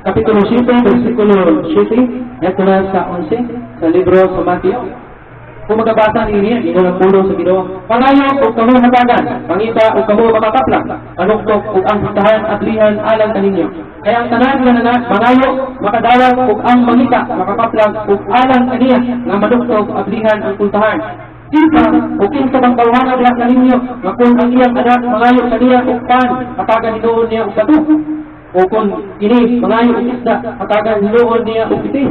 Kapitulo 7, versikulo 7, ito na sa 11, sa libro sa Mateo. Kung magabasa niya, ito ng pulo sa Ginoo. Pangayo o kamo hatagan, pangita o kamo makakapla, panuktok o ang hutahan at lihan alang kaninyo. Kaya ang tanan nga mangayo, makadawat o ang mangita, makakaplag o alang kaniya, nga manuktok at lihan ang kultahan. Kinsa o kinsa bang kawahan ang kaninyo, nga kung ang iyang anak mangayo kaniya o pan, hatagan inoon niya o bato. O kung ini mangayo o isda, hatagan inoon niya o pitin.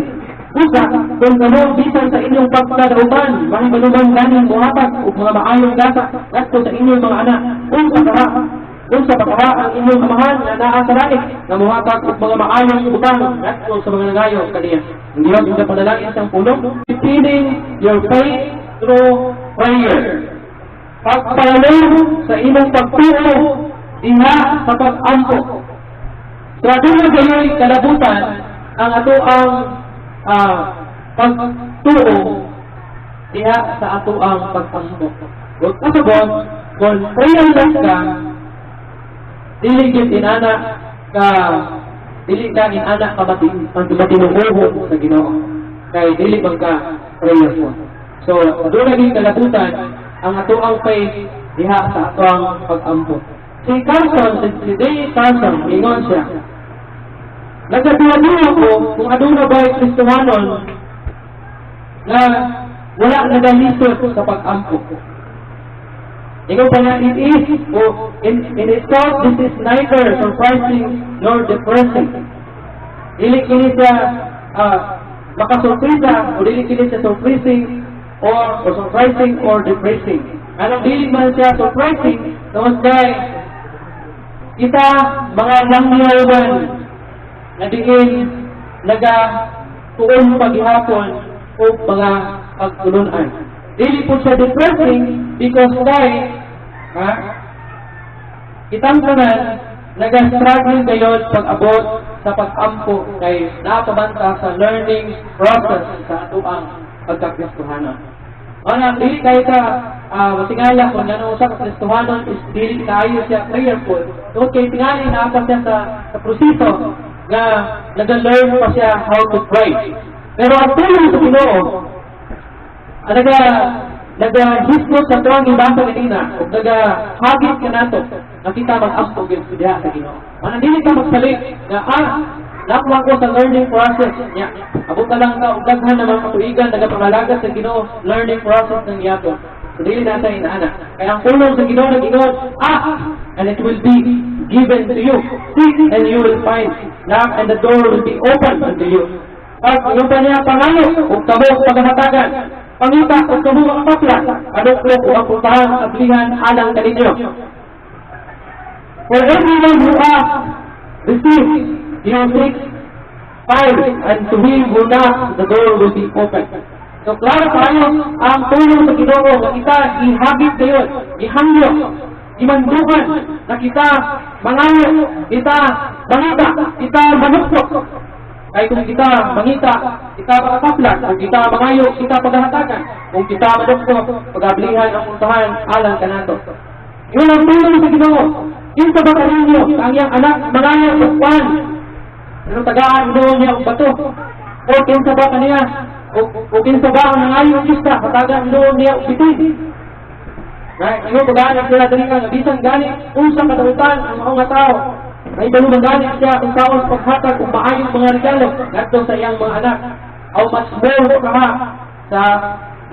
Usa, kung kamo bisan sa inyong pagkadautan, mahibaluman ganing buhatak o mga maayong gasa, ngadto sa inyong mga anak, kung sa pagkaha ang inyong amahan na naa sa langit, na buhatak o mga maayong butang, ngadto sa mga nangayo kaniya. Hindi ba yung panalangin isang pulong? Feeding your faith through prayer. Pagpalalo sa inyong pagtuo, diha sa pag-ampo. So, doon na gayoy kalabutan, ang ato ang pagtuo diha sa ato ang pagpasubok. Huwag kasabot, kung prayerless ka, dili ka inana ka matinuubo sa Ginoo. Kay dili bang ka prayerful. So, doon naging kalabutan, ang ato ang faith diha sa ato ang pag-ampo. Si Dave Carson, ingon siya, nagkatuwa ko kung ano na ba Kristohanon na wala nagalisod sa pag-ampo. Ikaw pa nga, it is, in itself, this is neither surprising nor depressing. Dili kini siya makasurpresa, o dili kini siya surprising, or surprising or depressing. Anong dili man siya surprising, noon kay kita mga langyawan na diin nagatuon paghihapon o mga pagtulunan. Dili po siya depressing because kitang tanan nag-struggle kayo pag-abot sa pag-ampo kay nakabanta sa learning process sa atuang pagkakristohanon. Ano, dili kayo ka matingala kung ano sa kristohanon is dili kayo siya prayerful. So, kay tingali na siya sa proseso na nag-learn pa siya how to pray. Pero ang tulong sa Ginoo, nag-hisgot sa tuwang ibasa kanina, o nag-hagit ka nato, na kita mag-asto sa diha sa Ginoo. Hindi ka magsalit na, nakuha ko sa learning process niya. Abot na lang ka, ugaghan na mga katuigan, nagpangalaga sa Ginoo, learning process ng iyato. So, dili na sa inaana. Kaya ang tulong sa Ginoo, nag-ingon, and it will be given to you. Seek and you will find. Knock and the door will be open unto you. Pag yung pa niya pangayo, o tabok paghahatagan, pangita o tabok ang papla, anuklok o ang puntahan, ablihan, alang kaninyo. For everyone who asks, receive, you seek, find, and to him who knocks, the door will be open. So, klaro tayo, ang tulong sa Ginoo na kita ihagit kayo, ihangyo, imandukan, na kita mangayo, kita mangita, kita manuktok. Kaya kung kita mangita, kita makakaplat, kung kita mangayo, kita paghahatagan, kung kita manuktok, pag-ablihan ang puntahan, alang ka nato. Yun ang tulong sa Ginoo. Yun sa baka ninyo, ang iyang anak, mangayo, ukwan, pero tagaan doon niya ang bato. O kinsa ba kaniya? O kinsa ba ang nangayo ang isda? Tagaan doon niya ang bitin. Right? Ngayon, pag-aanap sila dali ka, bisan gani, usang katautan ang mga tao. May balumang gani siya kung taos paghatag kung maayong mga regalo ngadto sa iyang mga anak. Aw mas more ka sa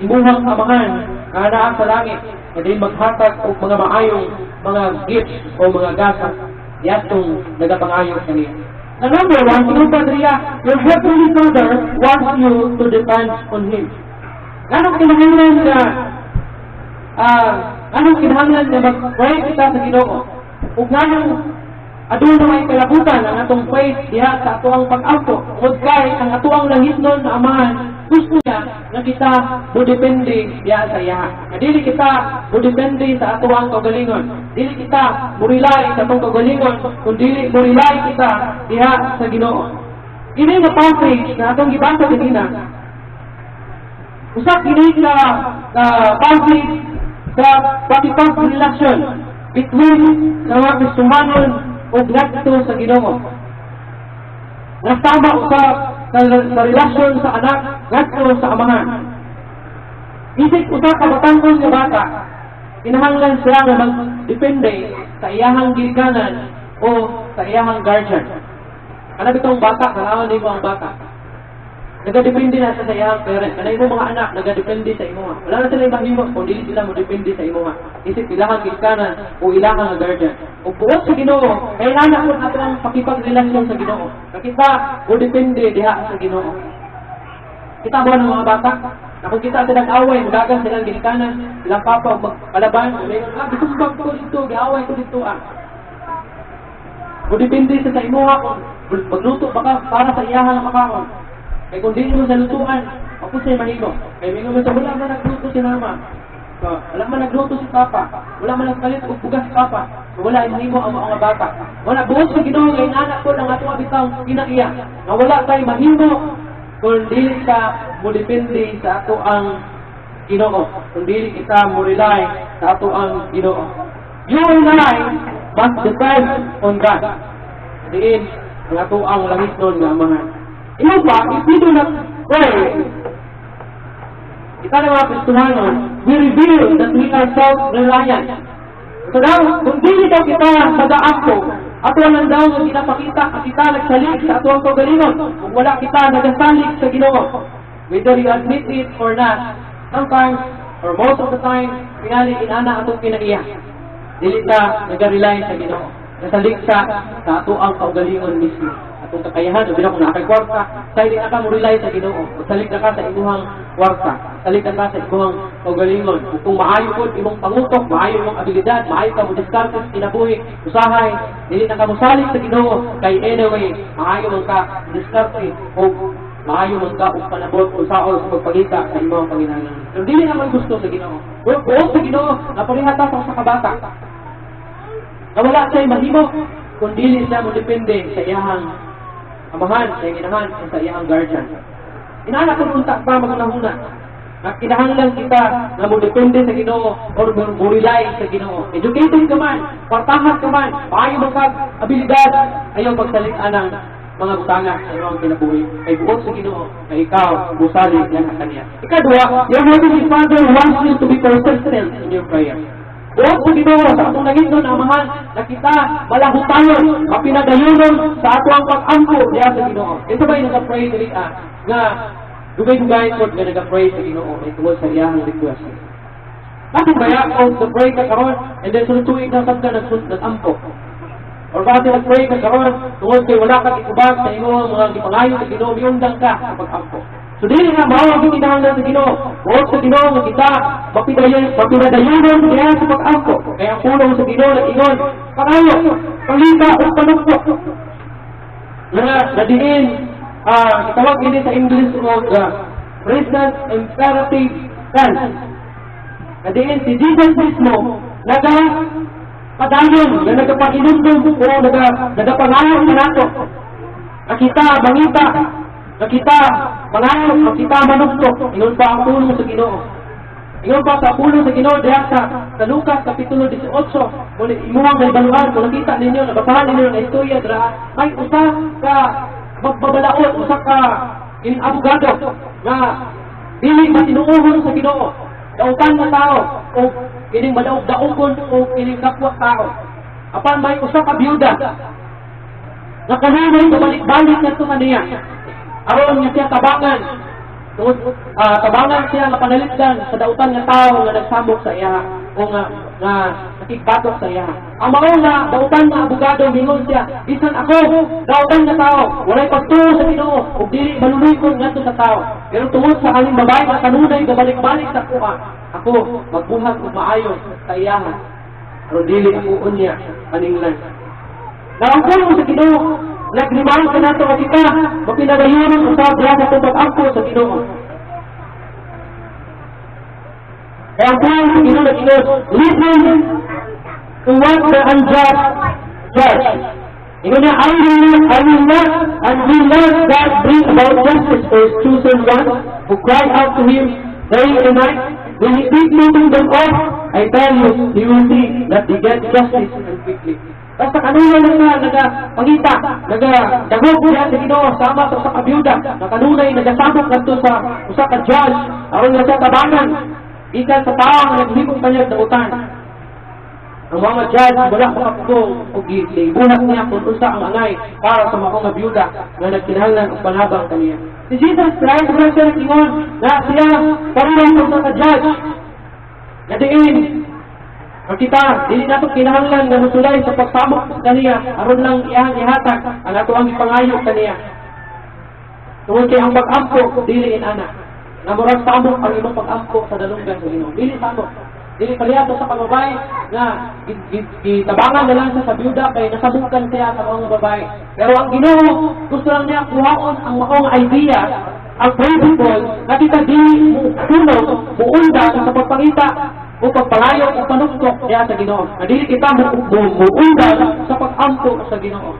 imuhang amahan na naa sa langit. Hindi maghatag o mga maayong mga gifts o mga gasa. Yatong nagapangayong kaniya. And number one, your Heavenly Father wants you to depend on Him. Anong kinahanglan na mag-pray kita sa Ginoo? Kung ganong adun na may kalabutan ang atong faith diha sa atuang pag-ampo. Kung kay ang atuang langitnon na amahan, gusto niya na kita budepende diha sa iya. Dili kita budepende sa atuang kagalingon. Dili kita murilay sa atong kagalingon, kung dili murilay kita diha sa Ginoo. Ini nga passage na atong gibasa kanina. Usa kini ka passage sa pakipag-relasyon between sa mga Kristohanon o ngadto sa Ginoo. nasama sa relasyon sa anak ngadto sa amahan. Isip usa ka batanggon nga bata, kinahanglan siya nga magdepende sa iyahang gilganan o sa iyahang guardian. Ano bitong bata, kalawan nimo ang bata. Nagadepende na sa iyahang parent. Kanay mo mga anak, nagadepende sa imo. Wala na sila mahimo kung dili sila mo depende sa imo. Isip ilahang gilganan o ilahang guardian. O buot sa Ginoo, kailangan ko nato ang pakipagrelasyon sa Ginoo. Kita o depende diha sa Ginoo. Kita mo ng mga bata, na kung kita silang away, magagang silang gilganan, silang papa o magkalaban, bitumbag ko dito, giaway ko dito O depende sa imo kung magluto baka para sa iyahang makaon. Kaya kung di mo sa lutuan, ako sa'yo mahimo. Kaya may naman sa wala man nagluto si mama. Wala man nagluto si papa. Wala man nagpalit o bugas si papa. Wala mahimo ang mga bata. Wala buhos sa Ginoo kay anak ko ng ato abitaw kinaiya. Na wala tay mahimo kung dili ka mo depende sa ato ang Ginoo. Kung dili kita mo rely sa ato ang Ginoo. You and I must depend on God. Diin ang ato ang langit nun nga amahan. Ino pa, if we do not pray, kita na mga Kristohanon, we reveal that we are self-reliant. So now, kung dili daw kita mag-aako, ato lang daw nga ginapakita at kita nagsalig sa ato ang kagalingon. Kung wala kita nagasalig sa Ginoo, whether you admit it or not, sometimes, or most of the time, pinali inana atong kinaiya. Dili ka nag-rely sa Ginoo. Nasalig sa ato ang kaugalingon mismo. Atong kakayahan, o kung nakay kwarta, salig na ka mo rely sa Ginoo. Salig na ka sa imuhang kwarta. Salig na ka sa imuhang kaugalingon. Kung maayo po imong pangutok, maayo imong abilidad, maayo ka mo diskarte sa kinabuhi, usahay, dili na ka mo salig sa Ginoo. Kay anyway, maayo man ka diskarte o maayo man ka o panabot o saol sa pagpagita sa imong panginahanglan. Pero dili naman gusto sa Ginoo. Buot sa Ginoo, naparihata sa kabata. Nawala siya'y mahimo kung dili siya mo depende sa iyahang amahan, sa iyang inahan, o sa iyahang guardian. Inanak ko punta pa magunahuna. Kinahanglan kita na mo depende sa Ginoo or mo rely sa Ginoo. Educated ka man, kwartahan ka man, maayo mo kag abilidad, ayaw pagsalita ng mga butangan sa iyong kinabuhi. Ay buot sa Ginoo na ikaw musalig yan sa Kanya. Ikadua, your Heavenly Father wants you to be persistent in your prayer. Buot sa Ginoo sa atong naging amahan na kita malahutayon, mapinadayonon sa ato ang pag-angko diya sa Ginoo. Ito ba'y nag-pray diri nga dugay-dugay ko nga nag-pray sa Ginoo ay tungod sa iyang request. Bakit ba kung nag-pray ka karon and then sunod tuig na sabta nag-ampo? Or bakit nag-pray ka karon tungod kay wala kang itubag sa iyong mga gipangayo sa Ginoo, miundang ka sa pag-ampo? So dili nga mao ang kinahanglan sa Ginoo. Buot sa Ginoo nga kita mapinadayonon diya sa pag-angko. Kaya ang pulong sa Ginoo nag-ingon, pangayo, pangita o panukpok. Na diin, itawag ini sa English o present imperative tense. Na diin si Jesus mismo padayon na nagpag-inundong o nagpangayo sa nato. Nakita, bangita, nakita, pangayo, nakita, manuktok. Ingon pa ang pulong sa Ginoo. Ingon pa sa pulong sa Ginoo diya sa Lucas Kapitulo 18. Kung imuhang naibaluhan, kung nakita ninyo, nabasahan ninyo na istorya, may usa ka magbabalaot, usa ka abogado na dili matinuuhon sa Ginoo. Dautan na tao, o kining madaog-daogon, o kining kapwa tao. Apan may usa ka byuda na kanunay balik-balik na ito kaniya. Aron niya siya tabangan. Tabangan siya nga panalitdan sa dautan nga tao nga nagsambok sa iya o nga nakikbatok sa iya. Ang mga nga dautan nga abogado mingon siya, bisan ako, dautan nga tao, walay pagtuo sa Ginoo ug dili maluloy ko ngadto sa tao. Pero tungod sa kaning babae nga kanunay gabalik-balik sa kuha, ako magbuhat ug maayo sa iya. Aron dili ako unya kaninglan. Naangkon sa Ginoo, naglimang ka nato o kita, mapinagayonon usab diya sa pag-angko sa Ginoo. Kaya ang pulang sa Ginoo nag-ingon, listen to what the unjust judge. Ingon niya, I will not and will not God bring about justice for his chosen ones who cry out to him day and night. Will he keep moving them off? I tell you, he will see that they get justice and quickly. Basta kanunay na nagapangita, nagadagog niya sa Ginoo sama sa usa ka byuda, na kanunay nagasabot ngadto sa usa ka judge aron nga sa tabangan ikan sa tao nga naghimong kanyang dautan. Ang mga judge wala makapugong o gibuhat niya kung unsa ang angay para sa mga byuda nga nagkinahanglan og panabang kaniya. Si Jesus Christ wala siya nag-ingon na siya pareho sa ka-judge. Na diin, kita, dili nato kinahanglan nga musulay sa pagsamok kaniya aron lang iyang ihatag ang ato ang ipangayo kaniya. Tungod kay ang pag-ampo dili inana. Na murag samok ang imong pag-ampo sa dalunggan sa Ginoo. Dili samok. Dili paliato sa pagbabae nga gitabangan na lang sa byuda kay nasabukan siya sa mga babae. Pero ang Ginoo gusto lang niya kuhaon ang maong idea, ang principle na kita dili sunog, muunda sa pagpangita o pagpalayo o panuktok niya sa Ginoo. Na dili kita muunda sa pag-ampo sa Ginoo.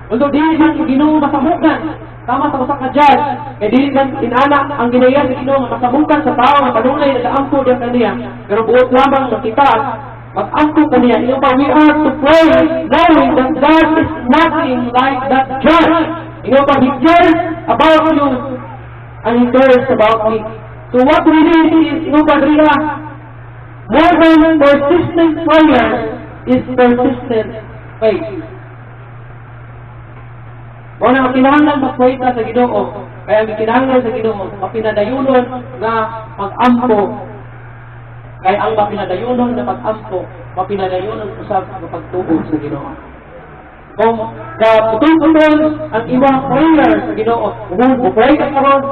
Although dili man Ginoo masabukan tama sa usa ka judge, kay dili man inana ang ginaya sa Ginoo nga masabukan sa tao nga kanunay nagaampo diya kaniya. Pero buot lamang sa kita mag-ampo kaniya. Ino pa, we are to pray knowing that God is nothing like that judge. Ino pa, He cares about you and He cares about me. So what we need is, ino pa, more than persistent prayer is persistent faith. Wala ang kinahanglan mag-pray ka sa Ginoo. Kaya ang kinahanglan sa Ginoo, mapinadayunon na pag-ampo. Kaya ang mapinadayunon na pag-ampo, mapinadayunon usab na pagtuo sa Ginoo. Kung putol-putol ang ibang prayer sa Ginoo, pray ka karon,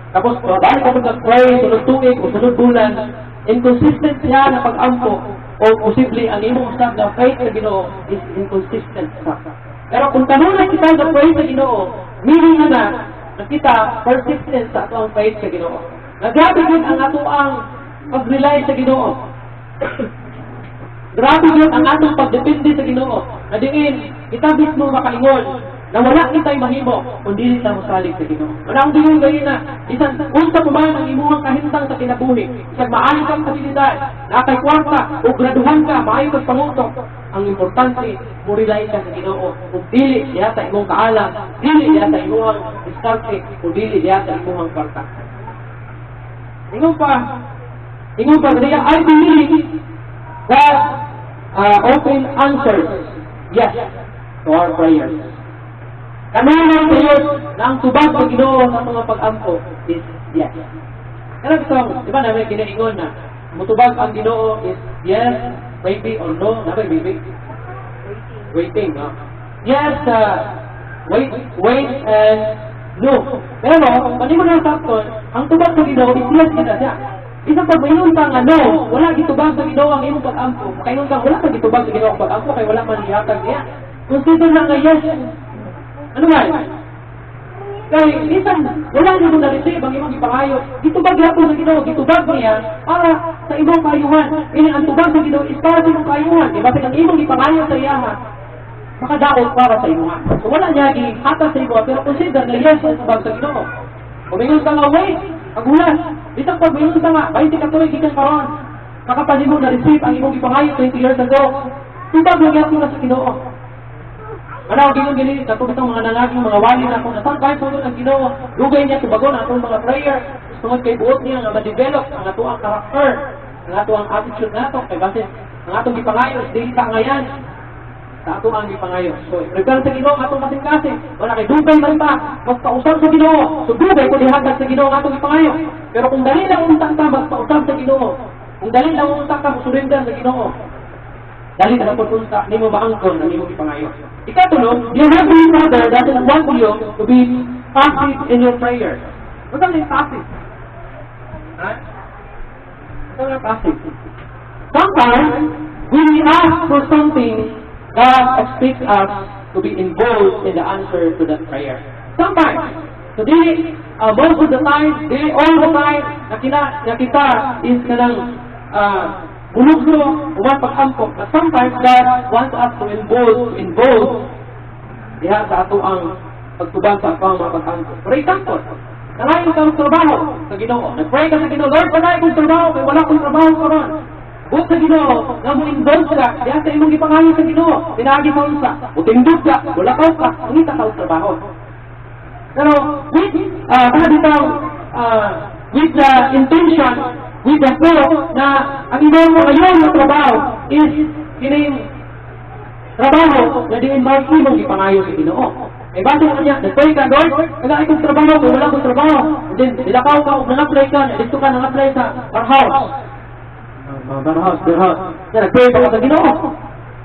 tapos balik ka mag-pray sunod tuig o sunod bulan, inconsistent siya na pag-ampo, o posible ang imong usab na faith sa Ginoo is inconsistent sa. Pero kung kanunay kita nag-pray sa Ginoo, meaning na kita persistent sa atong faith sa Ginoo. Grabe yun ang ato ang pag-rely sa Ginoo. Grabe yun ang atong pagdepende sa Ginoo. Na diin, kita mismo makaingon na wala kita'y mahimo kung dili ta mosalig sa Ginoo. Wala ang diyon gayon na isang unsa pa man ang imuhang kahintang sa kinabuhi. Isang maayo kang kabilidad, nakay kwarta o graduhan ka, maayo kang pangutok. Ang importante, murilay ka sa Ginoo. Kung dili diya sa imong kaalam, dili diya sa imong diskarte, kung dili diya sa imong kwarta. Ingon pa, I believe that open answers yes to our prayers. Kanunay kayo na ang tubag sa Ginoo sa mga pag-ampo is yes. Kaya gusto, di ba namin kinaingon na mutubag ang Ginoo is yes, maybe or no, namin maybe? Waiting, no? Yes, wait and no. Pero, pag mo na sakton, ang tubag sa Ginoo is yes kita siya. Isang pag mayroon kang ano, wala gitubag sa Ginoo ang imong pag-ampo. Kayon kang wala kang gitubag sa Ginoo ang pag-ampo, kaya wala man ihatag niya. Consider lang na yes. Ano ba? Kaya isang wala niyo mong na-receive ang imong ipangayo. Gitubag yapon sa Ginoo, gitubag niya para sa imong kayuhan. Ini ang tubag sa Ginoo is para sa imong kayuhan. Diba? Sa imong ipangayo sa iyaha, makadaot para sa imuha. So wala niya ihatag sa imuha, pero consider na yes ang tubag sa Ginoo. Kumingon ka nga, wait, agulas. Isang pag mingon ka nga, 20 ka tuloy, gikan karon. Kakapag mo na-receive ang imong ipangayo 20 years ago. Tubag lang yapon na sa Ginoo. Ano ang ginong gini, katong itong mga nangaging mga wali na kung nasang kahit sunod ang Ginoo, lugay niya tubagon ang atong mga prayer, tungod kay buot niya nga ma-develop ang ato ang character, ang ato ang attitude nato, kay basis ang atong gipangayo, dili ta ngayan, sa ato ang gipangayo. So, prepare sa Ginoo ang atong kasing-kasing, wala kay dugay man ta, magpausap sa Ginoo, so dugay ko dihatag sa Ginoo ang atong gipangayo. Pero kung dali lang untang ta, magpausap sa Ginoo, kung dali lang untang ka, surrender sa Ginoo, dali na po punta, hindi mo maangkon na hindi mo ipangayo. Ikatulong, your Heavenly Father doesn't want you to be passive in your prayers. What are they passive? Right? What are passive? Sometimes, when we ask for something, God expects us to be involved in the answer to that prayer. Sometimes. So, most of the time, all the time, na kita is kanang buluglo, uman pag-ampok. But sometimes God wants us to involve diha sa ato ang pagtubag sa ato ang mga pag-ampok. For example, nalayo kang trabaho sa Ginoo. Nag-pray ka sa Ginoo, Lord, panay kong trabaho, kaya wala kong trabaho karon. buot sa Ginoo, nga mo involve ka, diya sa imong gipangayo sa Ginoo, pinagi sa unsa, utindog ka, bulakaw ka, ungita ka og trabaho. Pero with with the intention, with the thought na ang imong ngayon na trabaho is kining trabaho na di-involve imong gipangayo sa Ginoo. Eh, baso ko niya, nag-pray ka, Lord, nag-aay kong trabaho, kung wala kong trabaho. And then, nilakaw ka, nang-apply ka, dito ka nang-apply sa warehouse. Warehouse. Nag-pray ka sa Ginoo.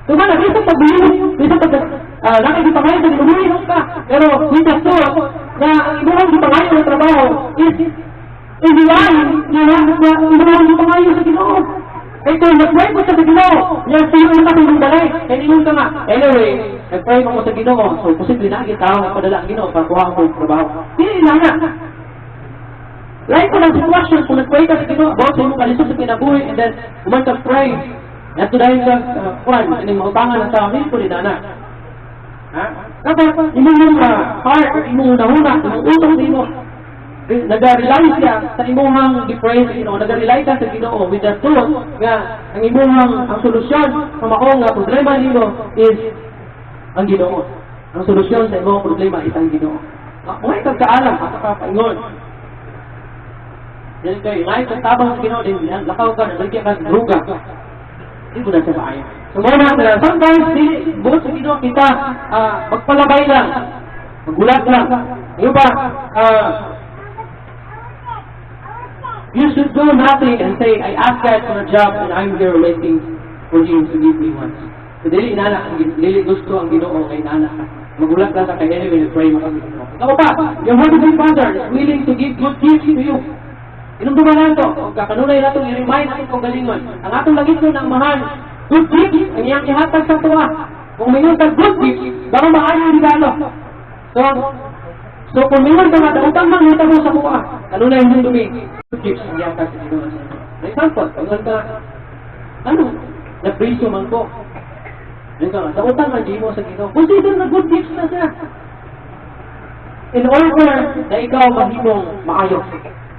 So, man, isang pag-bilin, isang nakikipangayos sa Ginoo, ka. Pero, with the thought, na ang imong gipangayo ng trabaho is iniwain na imong gipangayo sa Ginoo. Eh, kung nag-pray mo sa Ginoo, yan sa'yo ang katulong balay. Kaya ninong ka nga. Anyway, nag-pray mo sa Ginoo. So, posible na agad tao padala ang Ginoo para kuha ko yung trabaho. Hindi na nga. Like ko ng sitwasyon, kung nag-pray ka sa Ginoo, about sa imong kalisod sa kinabuhi, and then, kuman ka-pray, nato dahil sa kuhan, and then mautangan ng tao, hindi ko rin na. Ha? Kapag, imong heart, imong unahuna, imong utong mo, nag-realize ka sa imuhang di-pray sa Ginoo, nag-realize ka sa Ginoo with the truth nga ang imuhang ang solusyon sa maong nga problema nimo is ang Ginoo. Ang solusyon sa imong problema is ang Ginoo. May kagkaalam at kapaingon. Yan kayo, ngayon kang tabang sa Ginoo din, lakaw ka, nalagyan ka sa druga. Hindi mo na siya maayon. So muna, sometimes, buot sa Ginoo kita, magpalabay lang, magulat lang. Yung ba, you should do nothing and say, I asked God for a job and I'm here waiting for Him to give me one. So, dili gusto ang Ginoo kay inana ka. Magulat lang sa kay anyway, pray mo kami. Ikaw pa, your Heavenly Father is willing to give good gifts to you. Inumduman na ito, o kakanunay na itong i-remind natin kong galingon. Ang atong lagit ko ng mahal, good gifts, ang iyang ihatag sa tuwa. Kung mayroon ka good gifts, baka maayon regalo. So kung mayroon ka nga, utang man hita mo sa tuwa. Kanunay hindi dumi. Gifts ang yakas sa Ginoo. For example, pag ka, napriso man ko. Sa utang man, di mo sa Ginoo. Consider na good gifts na siya. In order na ikaw mahimong maayos.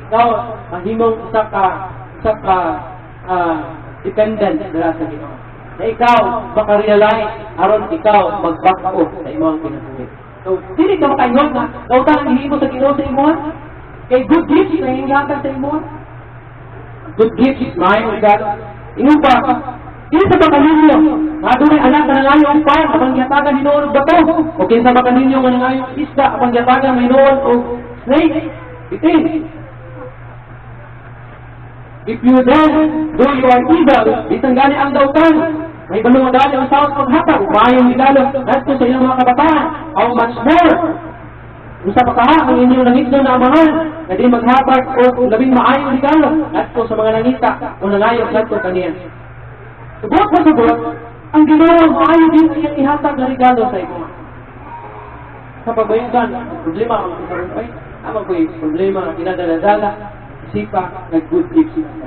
Ikaw mahimong isa ka dependent nila sa Ginoo. Na ikaw makarealize aron ikaw magbako sa imong kinabuhi. So, hindi ka makaingon na utang ang himo sa Ginoo sa imong kay good gifts na hingatan sa imo. Good gifts, maayo God. Ingon pa, hindi sa baka ninyo, nga doon ay anak na nangayo ang fire, apang yatagan hinoon o bato. O kinsa baka ninyo nga nangayo ang isda, apang yatagan hinoon o snake. Bitin. If you then do your evil, bisan gani ang dautan, may balong gani ang saos paghatag, umayong regalo, nato sa inyong mga kabataan, how much more? Usa pa kaha ang inyong nangitno na amahan na di maghabag o labing maayong regalo nato sa mga nangita o nangayog nato kaniya. Subot na subot, ang Ginoo maayo din iyang ihatag na regalo sa imo. Sa pagbayugan, problema ang karon ay ama ko problema ang dinadala-dala sipa na good gifts sila.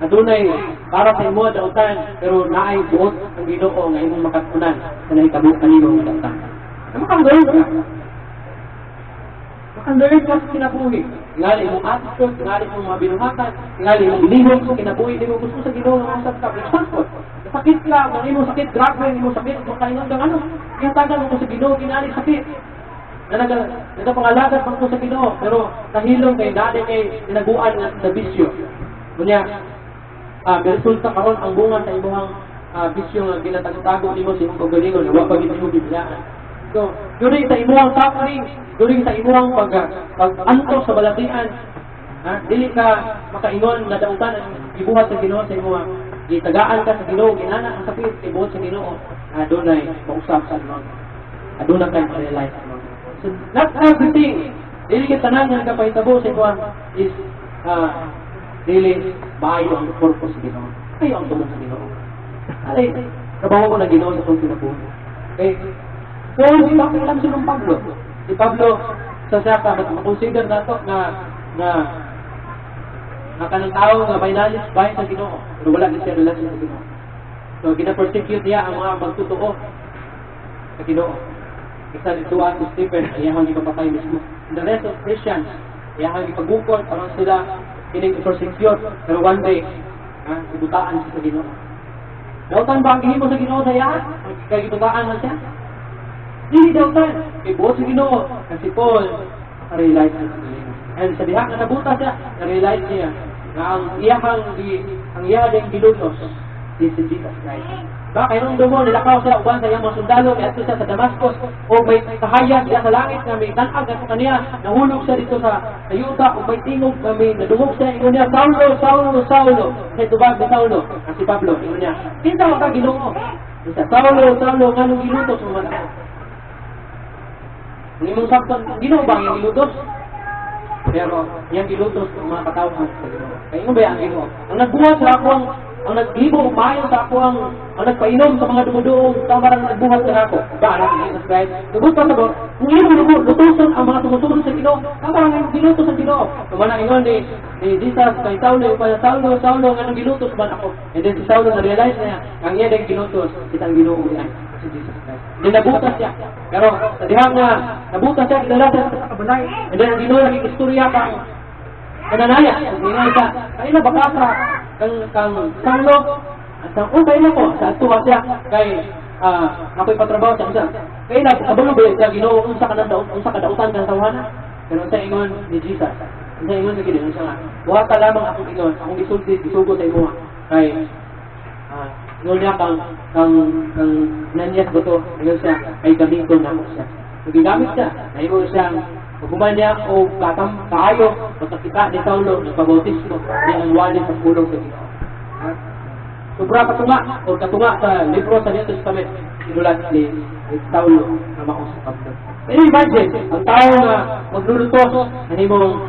Adunay para sa imo dautan pero naay buot ang Ginoo nga imong makatunan sa nahitabo kanimo nga dautan. Makanggayon ka. Makanggayon ka sa kinabuhi. Tingali imong attitude, tingali imong mga binuhatan, tingali imong bilihog sa kinabuhi, di mo gusto sa Ginoo nga usab ka. Example, sakit ka, kung imong sakit, grabe, imong sakit, makaingon kang ano, ihatagan mo sa Ginoo, tingali sakit. Nagapangalagat man ko sa Ginoo, pero nahilong kay dati kay tinaguan sa bisyo. Kunya, resulta karon ang bunga sa imong bisyo nga ginatago-tago nimo sa imong kagalingon, wa pa gid nimo bibiyaan. So, during sa imong suffering, during sa imong pag-antok sa balatian, dili ka makaingon na dautan ang gibuhat sa Ginoo sa imong gitagaan ka sa Ginoo, ginana ang sakit ibuhat sa Ginoo. Adunay mausap sa imong. Adunay kay realize mo. So, not everything. Dili ka tanan nga kapahitabo sa imong is dili maayo ang purpose sa Ginoo. Ayo ang tumong sa Ginoo. Alay, trabaho ko na Ginoo sa kung kinabuhi. Okay? So, si Pablo. Si Pablo, sa siya ka, mag-consider na ito na kanang tao nga may knowledge bahay sa Ginoo. Pero wala din siya relasyon sa Ginoo. So, gina-persecute niya ang mga magtutuo sa Ginoo. Isa dito si Stephen, iyahang ipapatay mismo. The rest of Christians, iyahang ipagukol, parang sila kining persecute, pero one day, ibutaan siya sa Ginoo. Dautan ba ang gihimo sa Ginoo sa iya? Kay gibutaan man siya? Dili dautan. Kay buot sa Ginoo, kasi Paul, realize niya sa Ginoo. And sa diha na nabuta siya, na-realize niya na ang iyahang gilutos is si Jesus Christ. Kaya nung dumo, nilakaw siya uban sa iyang mga sundalo, kaya siya sa Damascus, o may kahayag siya sa langit na may tanag na sa kaniya, nahulog siya dito sa yuta, o may tingog na may nadungog siya, ingon niya, Saulo, Saulo, Saulo, kasi tubag ni Saulo, si Pablo, ingon niya, kinsa ka Ginoo? Saulo, Saulo, nga nung gilutos mo man ako. Ang imong sabton, Ginoo ba ang gilutos? Pero, yung gilutos ng mga katawhan sa Ginoo. Kaya ingon ba ang Ginoo? Ang nagbuhat sa ako ang naglibo, maayo sa ako ang nagpainom sa mga dumudoong, tamarang nagbuhat sa ako. Ba, anak ni Jesus Christ? Nagbuhat pa sa ko, kung iyong lutusan ang mga tumusunod sa Ginoo, tamarang ang gilutos sa Ginoo. Kumana ingon ni Jesus, kay Saulo, Saulo, Saulo, nga nang gilutos man ako. And then si Saulo na-realize niya, ang iya dahil gilutos, kitang Ginoo niya, si Jesus Christ. Then nabutas siya. Pero sa dihang na nabutas siya, kinala siya sa kabalay. And then ang Ginoo naging istorya kang kananaya. Ginoo siya, kaila baka kang Saulo, at ang kaya na ko, sa tuwa siya, kay ako'y patrabaho sa isa. Kaya na, kabalo ba siya, Ginoo, unsa kadautan ka sa tawhana? Pero sa ingon ni Jesus, sa ingon ni Ginoo siya nga, buhat ka lamang akong ingon, akong isulti, isugo sa imo, kay ingon niya kang nanyas ba to, ingon siya, ay gamiton na ako siya. Nagigamit siya, na ingon siyang, pagkuman niya o kaayo, pagkakita ni Saulo, nagpabautismo, niya ang wali sa pulong sa Ginoo. Sobra katunga sa libro sa New Testament, sinulat ni Saulo na mausap. Pero imagine, ang tao na maglulutos, nahimong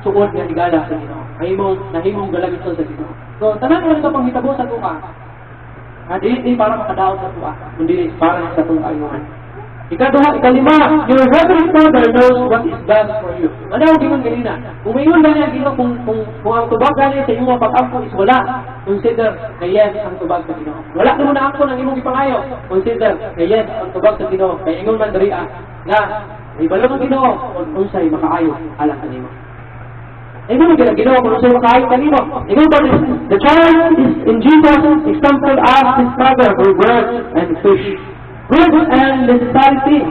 suod nga higala sa Ginoo. Nahimong galamiton sa Ginoo. So, tanan mo ito pang hitabo sa tuka. Dili para makadaot sa tuka, kundi para sa itong kainuan. Ikalima, your Heavenly Father knows what is best for you. Ano ang gingon ganina? Kung mayroon ba niya Ginoo, kung ang tubag gani sa iyong pag-ampo is wala, consider na yes ang tubag sa Ginoo. Wala naman na angko ng imong ipangayo, consider na yes ang tubag sa Ginoo. Kaya ingon man diri na ibalo ng Ginoo kung unsay makaayo alang kanimo. Ingon man Ginoo kung unsay makaayo kanimo. Ingon ba the child is in Jesus example as his father for bread and fish. Good and necessity.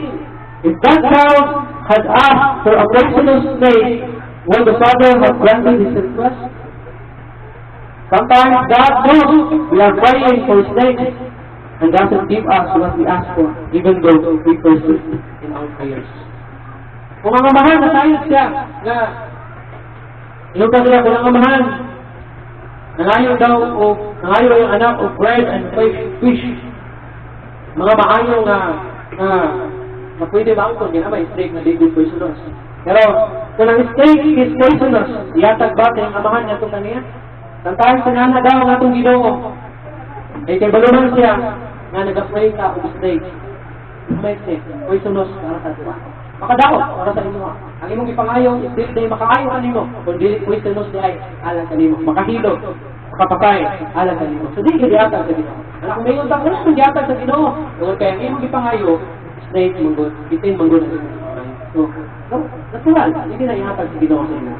If that child had asked for a poisonous snake, would the father have granted his request? Sometimes God knows we are praying for snakes and doesn't give us what we ask for, even though we persist in our prayers. Kung ang amahan na tayo siya, na inupa sila kung ang amahan, nangayo daw yung anak of bread and fish, mga maayo na pwede ba ang yun may snake na liquid poisonous. Pero kung ang snake is poisonous, iyatag ba kayong amahan niya itong kaniya? Tantahan sa nana daw ang atong Ginoo. Eh kay baluman siya nga nag-pray ka o snake. May snake, poisonous para sa tuwa. Makadaot para sa imo. Ang imong ipangayo, dili makaayo kanimo, kung dili poisonous di ay alang kanimo. Makahilo, makapatay alang kanimo. So di giyatag sa Ginoo. Anak may unta ko sa giyatag sa Ginoo. Kung kaya imong ipangayo, snake manggod, bitin manggod ang imong. So, natural, hindi na ihatag sa Ginoo sa imo.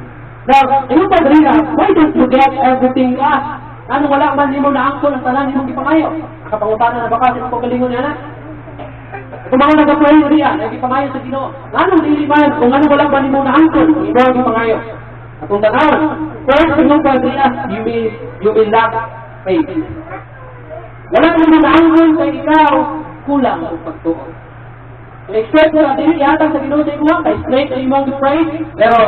Now, yung padrina, why don't you get everything you ask? Anong wala man mo na angkol ang tanan imong ipangayo? Nakapangutanan na baka sa imong pagalingon niya na? Kung mga nag-pray niya, nag-ipangayo sa Ginoo. Anong dili man, kung ano wala man mo na angkol, ang imong ipangayo? At kung tanawon, first imong padrina, you will lack faith. Wala mo na angkol sa ikaw, kulang ang pagtuon. Expect na dili yatang sa Ginoo sa imo kay straight ang imong pray, pero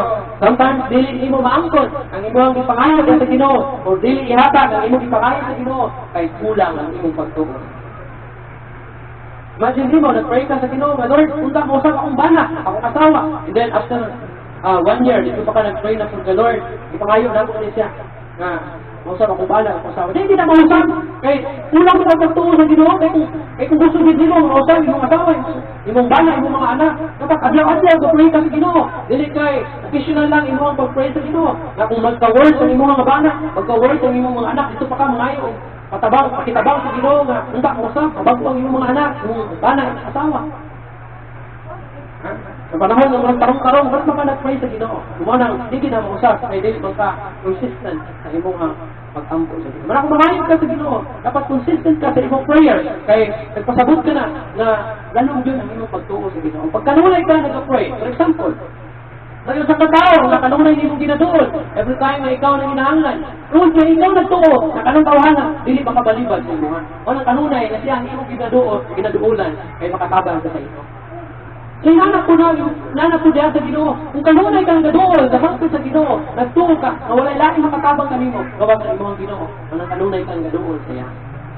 sometimes dili imo maangkon ang imong ipangayo sa Ginoo o dili ihatag ang imong ipangayo sa Ginoo kay kulang ang imong pagtuon. Imagine mo nag-pray ka sa Ginoo, Lord, unta mo sa akong bana, akong asawa. And then after 1 year, dito pa ka nag-pray na for the Lord, ipangayo na ko siya na mausap akong bana, akong asawa. Hindi na mausap kay kulang mo pagtuon sa Ginoo kay kung gusto din mo mausap imong asawa, imong bana, imong mga anak, dapat adlaw-adlaw mag-pray ka sa Ginoo. Dili kay occasional lang imong pag-pray sa Ginoo. Na kung magka-word sa imong mga bana, magka-word sa imong mga anak, dito pa ka mangayo. Pakitabang sa Ginoo nga unta mo sa, mabagto ang imong mga anak, imong bana, asawa. Sa panahon ng mga tarong-tarong, ba't pa nag-pray sa Ginoo? Kumanang, hindi na mausap, kay dili ka consistent sa imong pag-ampo sa Ginoo. Manang kumahayin ka sa Ginoo, dapat consistent ka sa imong prayer, kay nagpasabot ka na ganun yun ang imong pagtuo sa Ginoo. Pagkanulay ka nag-pray, for example, ngayon sa katao, nakanunay ni mong ginaduol, every time na ikaw na ginahanglan, kung kaya ikaw nagtuo, nakanong tawahan, dili makabalibad sa imuhan. O nakanunay na siya ang imong ginaduulan, kay makatabang sa iyo. Kaya nanak ko diya sa Ginoo. Kung kanunay kang gaduol, nabangko sa Ginoo, nagtuo ka, na wala laing makatabang kanimo, gawa sa imong Ginoo, na kanunay kang gaduol sa iya.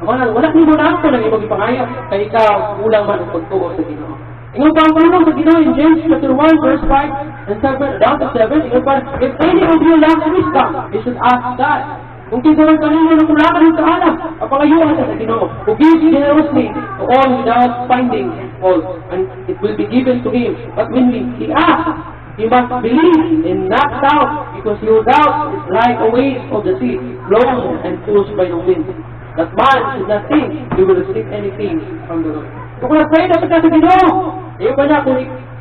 Wala ni mo na ako ng imong ipangayap, kay ikaw kulang man ang pagtuo sa Ginoo. Ingon pa ang Panginoon sa Ginoo in James chapter 1 verse 5 and 7, down to 7, ingon pa, if any of you lack wisdom, you should ask God. Kung kintulang kanino na kulangan ng kahanap, kapangayuhan sa Ginoo, who gives generously to all without finding fault, and it will be given to him. But when he asks, he must believe and not doubt, because your doubt is like a wave of the sea, blown and tossed by the wind. That man should not think he will receive anything from the Lord. So kung nag-pray dapat ka sa Ginoo, iyo ba na kung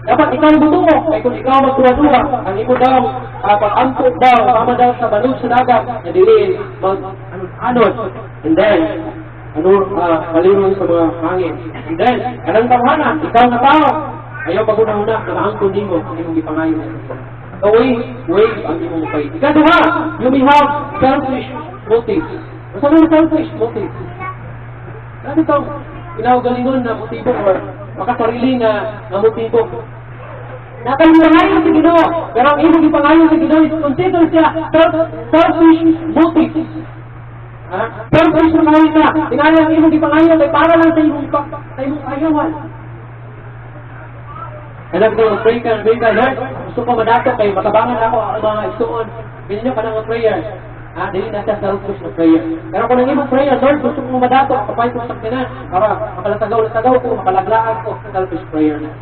dapat ikaw butuo, ay kung ikaw magduwa-duwa, ang imo daw, pag-angkot daw, sama daw sa balod sa dagat, na diliin, mag-anod, and then, malirong sa mga hangin. And then, kanang tawhana, ikaw na tao, ayaw pag-una-una, nakaangkot din mo, ang imong ipangayon. So, wave ang imong faith. Ikaduha, you may have selfish motives. Masa may selfish motives? Ano itong pinaugalingon na motibo or makasarili na motibo? Nakalimangayon sa Ginoo, pero ang imong ipangayon sa Ginoo is consider siya selfish motives. Selfish na kayo na. Tingnan ang imong ipangayon ay para lang sa imong ayawan. Alam ko, pray ka, Lord, gusto ko madato kayo, matabangan ako ang mga isuon. Ganyan nyo ka ng prayer. Dili na siya selfish na prayer. Pero kung ang imong prayer, Lord, gusto ko madato, kapay ko sa kinan, para makalatagaw ko, makalaglaan ko sa selfish prayer na.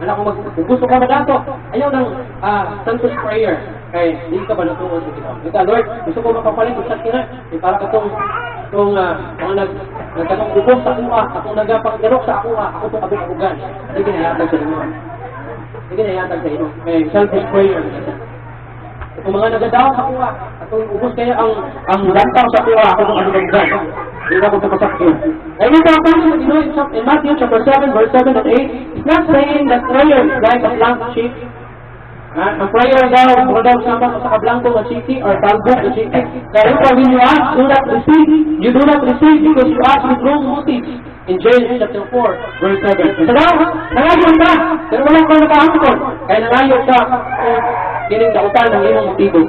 Kung gusto ka madato, ayaw ng selfish prayer. Kaya hindi ka ba natuwa sa Ginoo? Ika, Lord, gusto ko makapalit sa kinan, para katong mga nagtanong ubos sa kuha, akong nagpagdarok sa kuha, ako itong kabuk-abugan. Hindi kinayatag sa Ginoo. Hindi kinayatag sa Ginoo. Kaya selfish prayer. Kung mga nagadaw sa kuha, atong ubos kaya ang lantaw sa kuha, ako itong kabuk-abugan. Hindi ako ito pasakyo. Kaya ito ang pangin sa Ginoo in Matthew chapter 7, verse 7 and 8, it's not saying that prayer is like a blank sheet. Ang prayer daw, mga daw sama sa kablangko ng chiki or talbog ng chiki. Kaya when you ask, do not receive. You do not receive because you ask with wrong motives. In James chapter 4, verse 7. So daw, nangayon ka, pero walang ka nakaangkot. Kaya nangayon ka, kining dautan ng iyong motibo.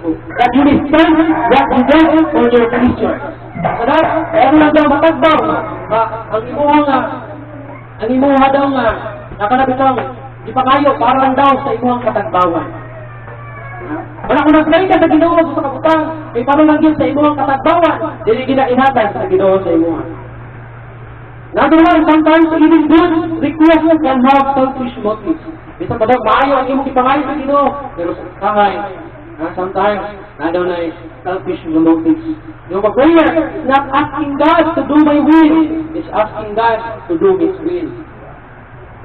That you may stand that you get for your Christian. So daw, kaya mo lang daw matagbaw. Ang imuha daw nga, nakanapitang, di pa kayo, parang daw sa imuhang katagbawan. Wala kung nag-pray ka sa Ginoo sa kabutang, may parang lang yun sa imuhang katagbawan, dili ginainatan sa Ginoo sa imuhang. Another one, sometimes even good requests can have selfish motives. Bisa pa daw, maayo ang imong ipangayo sa Ginoo, pero sa sometimes, nadaw na selfish motives. Yung prayer is not asking God to do my will, it's asking God to do His will.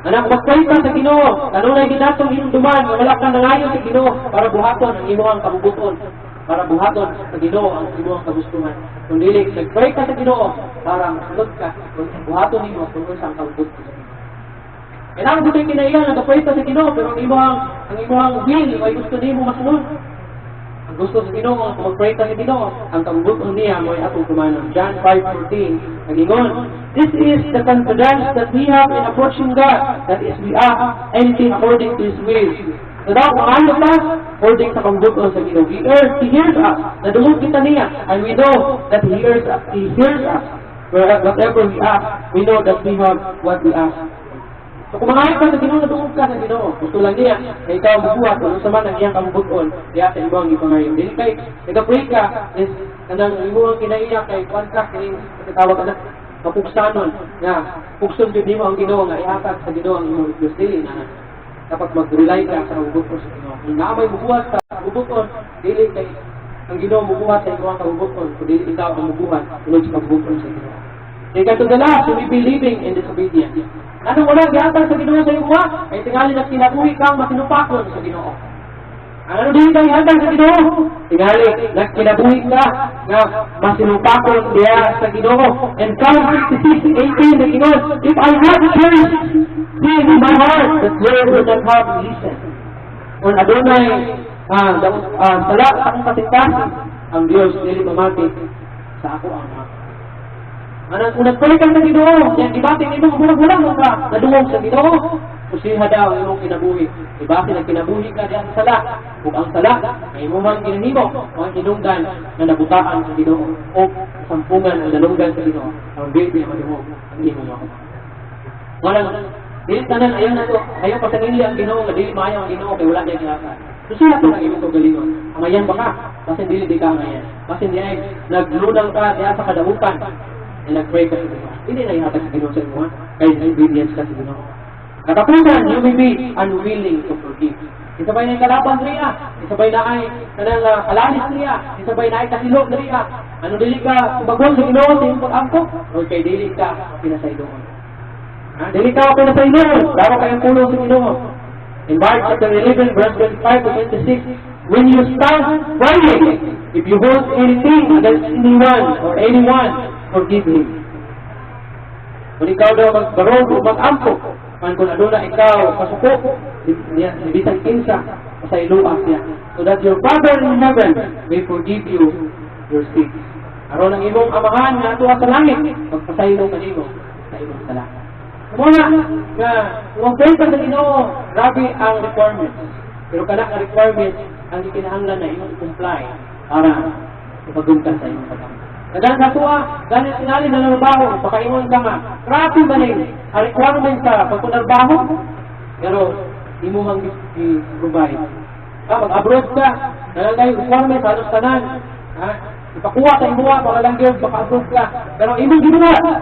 Anak, magpray ka sa Ginoo. Kanunay ginatong hinduman, wala kang nangayon sa Ginoo para buhaton ang imuhang kabubuton. Para buhaton sa Ginoo ang imuhang kagustuhan. Kung dili, nagpray ka sa Ginoo para masunod ka. Buhaton nimo kung sa kabubuton. Kailangan dito yung kinailan, nagpray ka sa Ginoo, pero ang imuhang will, ay gusto nimo masunod. Ang gusto sa Ginoo, kung magpray ka sa Ginoo, ang kabubuton niya mo ay atong tumanang. John 5:14, nagingon, this is the confidence that we have in approaching God, that is we ask anything according to His will. So daw, kung ano pa, according sa kabubuton sa Ginoo. He hears us, nadungog kita niya, and we know that He hears us. Whatever we ask, we know that we have what we ask. So kung mga ka sa Ginoo, nadungog ka sa Ginoo. Gusto lang niya, na ikaw mabuhat, kung sa man ang iyang kabubuton, kaya sa ibang ipangayon. Dili kay, nag-pray ka, is, kanang imuhang kinaiyak kay kontak, katawag ka na, kapuksanon, nga, pukson yun mo ang Ginoo, nga ihatag sa Ginoo ang imong Diyos. Dili na, dapat mag-rely ka sa kabubuton sa Ginoo. Kung naamay mabuhat sa kabubuton, dili kay, ang Ginoo mabuhat sa imong kabubuton, kung dili ikaw ang mabuhat, tulad sa kabubuton sa Ginoo. Kaya to the last, we be living in disobedience. Anong unang gihatag sa Ginoo sa imo? Ay tingali na kinabuhi kang masinupakon sa Ginoo. Ano din kang ihatag sa Ginoo? Tingali na kinabuhi ka na masinupakon diya sa Ginoo. And Psalm 66:18 the Ginoo, if I had cherished thee in my heart, the Lord would not have listened. Kung adunay sala sa akong kasing-kasing, ang Diyos dili mamati sa ako ang mga. Kung nagpalikan sa Ginoo, yan gibating imo bulag-bulag mo ka, nadungog sa Ginoo, usiha daw imong kinabuhi. Ibase na kinabuhi ka diyan sa sala. Ug ang sala ay imo man ginahimo, ang hinungdan na nabutaan sa Ginoo o sampungan ang dalunggan sa Ginoo. Ang dili na madungog ang imo mga. Walang dili tanan ayaw pa sa nili ang Ginoo, nga dili maayo ang Ginoo kay wala niya ginasa. Usiha to ang imong kagalingon. Amayan ba ka? Kasi dili di ka amayan. Kasi di ay naglunang ka diya sa kadautan. Nag-pray ka sa Ginoo. Hindi na ihatag sa Ginoo sa imo, kay obedience ka sa Ginoo. Katapusan, you may be unwilling to forgive. Isabay na yung kalaban niya. Isabay na ay kanang kalalis niya. Isabay na ay kasilog niya. Ano dili ka bagol sa Ginoo sa iyong pag-angkop? O kay dili ka pinasayloon. Dili ka pinasayloon. Laro kayong pulong sa Ginoo. In Mark chapter 11, verse 25 to 26, when you stand praying, if you hold anything against anyone, forgive him. Kung ikaw daw magbarog o mag-ampok, kung aduna ikaw pasuko, bisang kinsa, pasayloa siya. So that your Father in heaven may forgive you your sins. Aron ang imong amahan na tuwa sa langit, magpasaylo ka nimo sa imong sala. Muna nga, kung pray ka sa Ginoo, grabe ang requirements. Pero kana ang requirements ang ikinahanglan na imong comply para ipagungkan sa imong pagkakas. Kadang sa tuwa, ganit sinali na narbaho, pakaingon ka nga, grabe ba ang requirements sa pagpunarbaho? Pero, di mo mang i-provide. Mag-abroad ka, nalalagay requirements, halos tanan. Ipakuha sa imuha, para lang yun, maka-approve ka. Pero imong ginawa.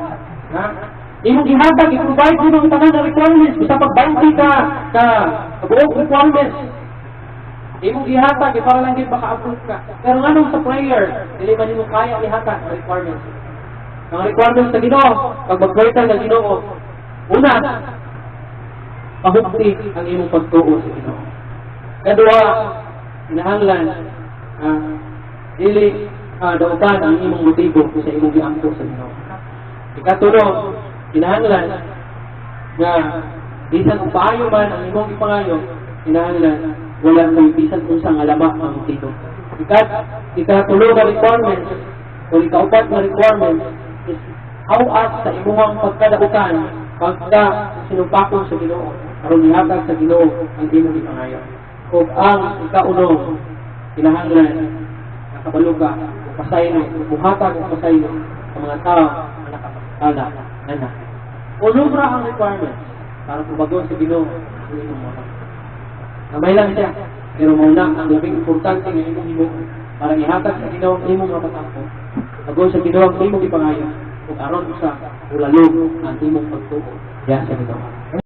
Imong gihatag, i-provide mo ng tanan na requirements, bisa pag-bounty ka, buong requirements. Imong gihatag, para lang yun, maka-approve ka. Pero nga sa prayer, dili man mo kaya ihatag ang requirements. Ang requirements sa Ginoo, pag mag-pray ka sa Ginoo, una, pahugti ang imong pagtuo sa Ginoo. Kadua, kinahanglan, dili dautan ang imong motibo sa imong giangko sa Ginoo. Ikatulong, kinahanglan nga bisan kung paayo man ang imong ipangayo, kinahanglan wala kay bisan kung sa alama ang motibo. Ikatulong na requirements o ikaupat na requirements is how as sa imong pagkadautan pagka sinupakon sa Ginoo aron ihatag sa Ginoo ang imong ipangayo. Ug ang ikaunom, kinahanglan nakabalo ka pasaylo, buhatag ang pasaylo sa mga tao na nakapagtala na. Ulubra ang requirements para pubagon sa Ginoo sa imong mga. Kamay lang siya, pero muna ang labing importante ng imong himo para ihatag sa Ginoo ang imong mga pagtampo. Bagon sa Ginoo ang imong ipangayo ug aron sa ulalog ang imong pagtuo diya sa Ginoo.